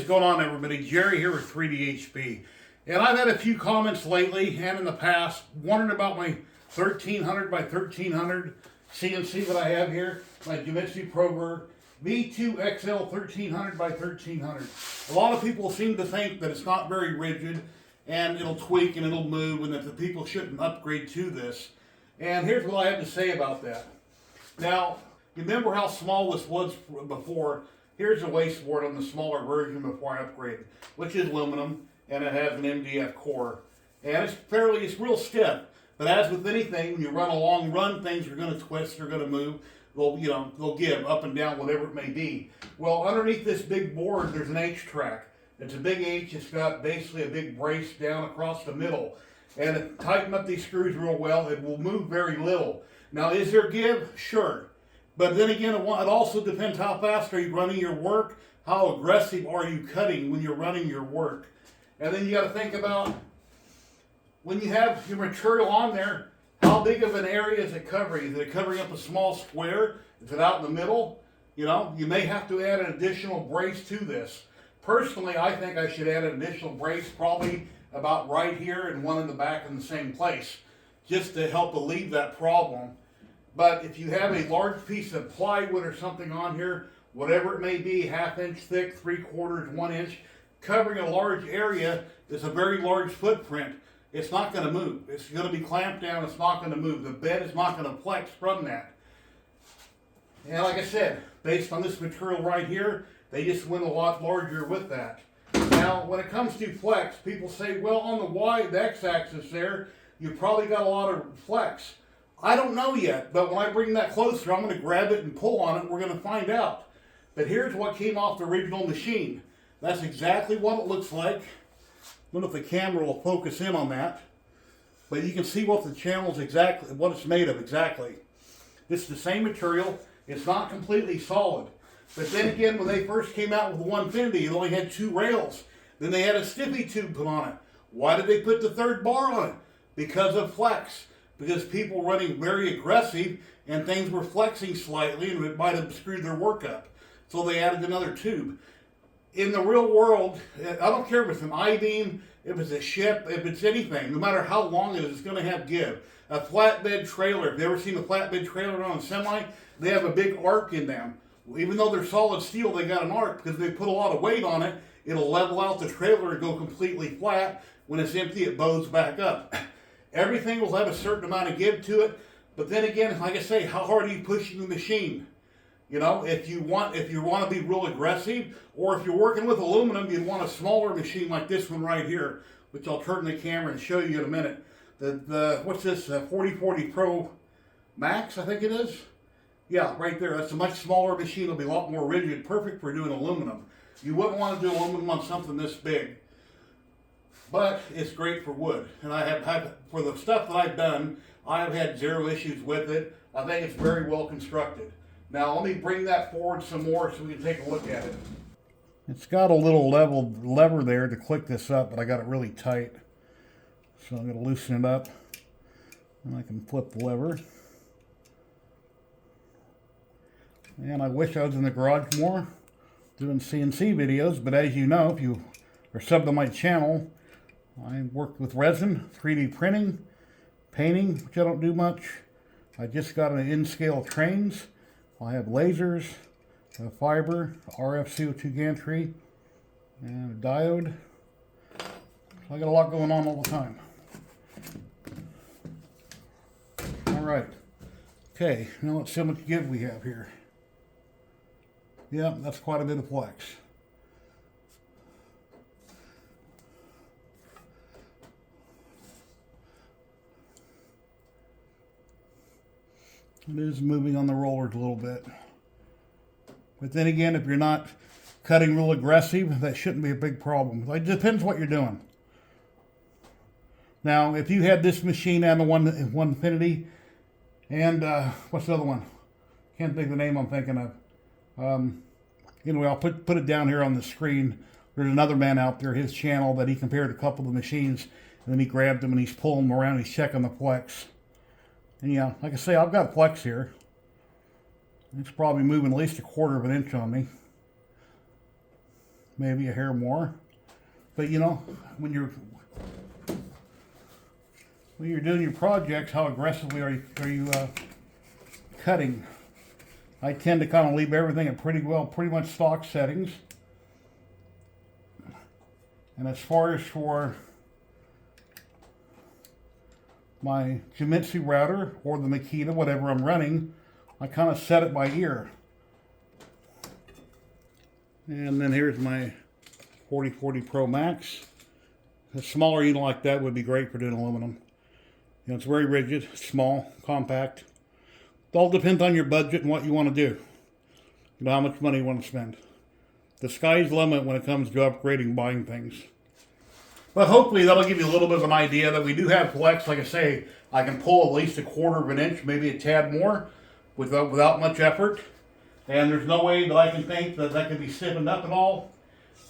going on, everybody? Jerry here with 3DHB. And I've had a few comments lately and in the past wondering about my 1300 by 1300 CNC that I have here, my Genmitsu ProBurg V2XL 1300 by 1300. A lot of people seem to think that it's not very rigid and it'll tweak and it'll move and that the people shouldn't upgrade to this. And here's what I have to say about that. Now, you remember how small this was before? Here's a waste board on the smaller version before I upgraded, which is aluminum, and it has an MDF core. And it's real stiff. But as with anything, when you run a long run, things are going to twist, they're going to move, they'll give up and down, whatever it may be. Well, underneath this big board, there's an H track. It's a big H. It's got basically a big brace down across the middle. And it tighten up these screws real well. It will move very little. Now, is there give? Sure. But then again, it also depends how fast are you running your work, how aggressive are you cutting when you're running your work. And then you got to think about, when you have your material on there, how big of an area is it covering? Is it covering up a small square? Is it out in the middle? You know, you may have to add an additional brace to this. Personally, I think I should add an additional brace probably about right here and one in the back in the same place, just to help alleviate that problem. But if you have a large piece of plywood or something on here, whatever it may be, 1/2 inch thick, 3/4, 1 inch, covering a large area is a very large footprint. It's not going to move. It's going to be clamped down. It's not going to move. The bed is not going to flex from that. And like I said, based on this material right here, they just went a lot larger with that. Now, when it comes to flex, people say, well, on the x-axis there, you probably got a lot of flex. I don't know yet, but when I bring that closer, I'm going to grab it and pull on it. We're going to find out. But here's what came off the original machine. That's exactly what it looks like. I don't know if the camera will focus in on that, but you can see what the channel's exactly, what it's made of exactly. This is the same material. It's not completely solid. But then again, when they first came out with the 150, it only had 2 rails. Then they had a stiffy tube put on it. Why did they put the 3rd bar on it? Because of flex. Because people were running very aggressive and things were flexing slightly and it might have screwed their work up. So they added another tube. In the real world, I don't care if it's an I-beam, if it's a ship, if it's anything, no matter how long it is, it's going to have give. A flatbed trailer, have you ever seen a flatbed trailer on a semi? They have a big arc in them. Even though they're solid steel, they got an arc because they put a lot of weight on it. It'll level out the trailer and go completely flat. When it's empty, it bows back up. Everything will have a certain amount of give to it, but then again, like I say, how hard are you pushing the machine? You know, if you want to be real aggressive, or if you're working with aluminum, you'd want a smaller machine like this one right here, which I'll turn the camera and show you in a minute. What's this? 4040 Pro Max, I think it is. Yeah, right there. That's a much smaller machine. It'll be a lot more rigid, perfect for doing aluminum. You wouldn't want to do aluminum on something this big. But it's great for wood, and I have had, for the stuff that I've done, I have had 0 issues with it. I think it's very well constructed. Now let me bring that forward some more so we can take a look at it. It's got a little lever there to click this up, but I got it really tight. So I'm going to loosen it up, and I can flip the lever. And I wish I was in the garage more doing CNC videos, but as you know, if you are subbed to my channel, I work with resin, 3D printing, painting, which I don't do much. I just got an in-scale trains. I have lasers, a fiber, RF CO2 gantry, and a diode. So I got a lot going on all the time. All right. Okay, now let's see how much give we have here. Yeah, that's quite a bit of flex. It is moving on the rollers a little bit. But then again, if you're not cutting real aggressive, that shouldn't be a big problem. It depends what you're doing. Now, if you had this machine and the one Infinity, and what's the other one? Can't think of the name I'm thinking of. Anyway, I'll put it down here on the screen. There's another man out there, his channel, that he compared a couple of the machines, and then he grabbed them and he's pulling them around, he's checking the flex. And yeah, like I say, I've got flex here. It's probably moving at least 1/4 of an inch on me. maybe a hair more. But you know, when you're doing your projects, how aggressively are you cutting? I tend to kind of leave everything at pretty much stock settings. And as far as for my Genmitsu router or the Makita, whatever I'm running, I kind of set it by ear. And then here's my 4040 Pro Max. A smaller unit like that would be great for doing aluminum. You know, it's very rigid, small, compact. It all depends on your budget and what you want to do. You know, how much money you want to spend. The sky's the limit when it comes to upgrading, buying things. But hopefully that'll give you a little bit of an idea that we do have flex. Like I say, I can pull at least 1/4 of an inch, maybe a tad more, without much effort. And there's no way that I can think that that can be stiffened up at all.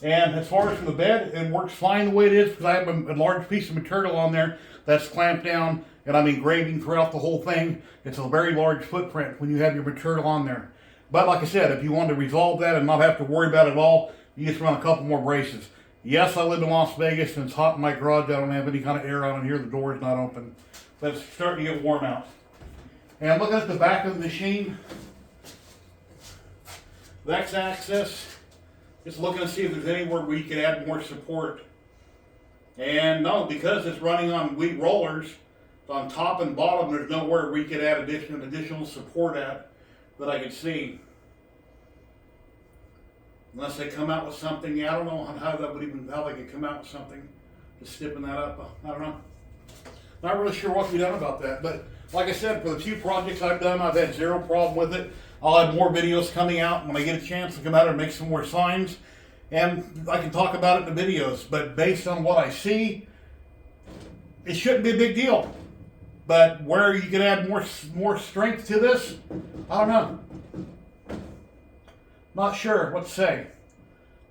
And as far as for the bed, it works fine the way it is because I have a large piece of material on there that's clamped down and I'm engraving throughout the whole thing. It's a very large footprint when you have your material on there. But like I said, if you want to resolve that and not have to worry about it at all, you just run a couple more braces. Yes, I live in Las Vegas and it's hot in my garage. I don't have any kind of air on in here. The door is not open. But it's starting to get warm out. And looking at the back of the machine, the X-axis, just looking to see if there's anywhere where you could add more support. And no, because it's running on wheat rollers, on top and bottom, there's nowhere we could add additional support at that I could see. Unless they come out with something, yeah, I don't know how they could come out with something to stiffen that up. I don't know. Not really sure what to be done about that. But like I said, for the few projects I've done, I've had zero problem with it. I'll have more videos coming out when I get a chance to come out and make some more signs. And I can talk about it in the videos. But based on what I see, it shouldn't be a big deal. But where you can add more strength to this, I don't know. Not sure what to say.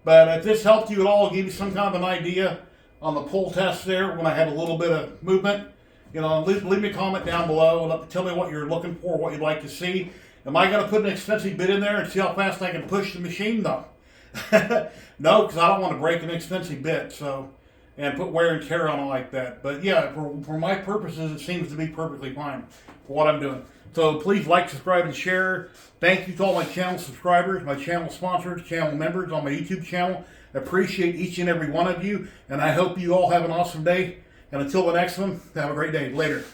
But if this helped you at all, give you some kind of an idea on the pull test there when I had a little bit of movement, you know, leave me a comment down below and tell me what you're looking for, what you'd like to see. Am I going to put an expensive bit in there and see how fast I can push the machine? No. No, because I don't want to break an expensive bit and put wear and tear on it like that. But yeah, for my purposes, it seems to be perfectly fine for what I'm doing. So please like, subscribe, and share. Thank you to all my channel subscribers, my channel sponsors, channel members on my YouTube channel. I appreciate each and every one of you, and I hope you all have an awesome day. And until the next one, have a great day. Later.